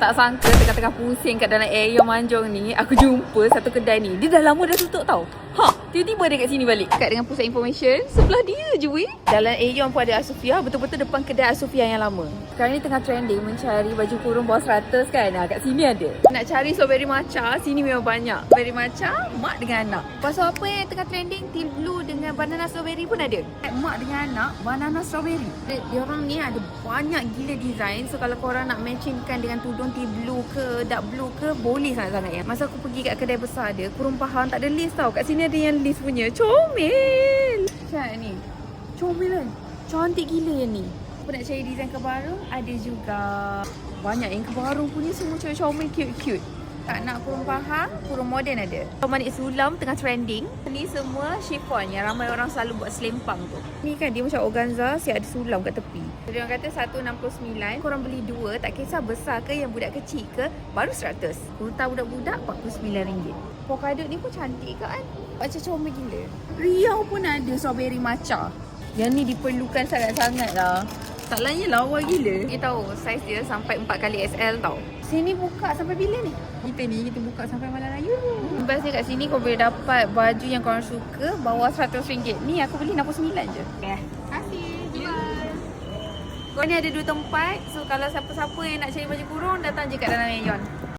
Tak sangka tengah-tengah pusing kat dalam Aeon Manjong ni, aku jumpa satu kedai ni. Dia dah lama dah tutup tau. Tiba-tiba dia kat sini balik. Kat dengan pusat information, sebelah dia je weh. Dalam Aeon pun ada Asofia, betul-betul depan kedai Asofia yang lama. Sekarang ni tengah trending mencari baju kurung bawah 100 kan. Kat sini ada. Nak cari strawberry matcha, sini memang banyak. Strawberry matcha, mak dengan anak. Pasal apa yang tengah trending, teal blue dengan banana strawberry pun ada. Mak dengan anak, banana strawberry. Dia orang ni ada banyak gila design. So kalau korang nak matchingkan dengan tudung teal blue ke, dark blue ke, boleh sangat-sangat ya. Masa aku pergi kat kedai besar dia, kurung pahang tak ada list tau. Kat sini ada yang list punya. Comel. Macam ni. Comel kan? Cantik gila yang ni. Aku nak cari design kebaru, ada juga. Banyak yang kebaru punya semua comel cute-cute. Tak nak kurung pahang, kurung moden ada. Manik sulam tengah trending. Ni semua chiffon yang ramai orang selalu buat selempang tu. Ni kan dia macam organza, siap ada sulam kat tepi. Dia orang kata 169, korang beli dua, tak kisah besar ke yang budak kecil ke, baru 100. Kurta budak-budak RM49. Polkadot ni pun cantik kan? Macam comel gila. Riau pun ada strawberry matcha. Yang ni diperlukan sangat-sangat lah. Tak lainnya lawa gila. Kita tahu saiz dia sampai 4XL tau. Sini buka sampai bila ni? Kita buka sampai malam raya. Best dia kat sini kau boleh dapat baju yang korang suka bawah RM100. Ni aku beli RM69 je. Terima kasih. Bye. Kau ni ada 2 tempat. So kalau siapa-siapa yang nak cari baju kurung, datang je kat dalam Aeon.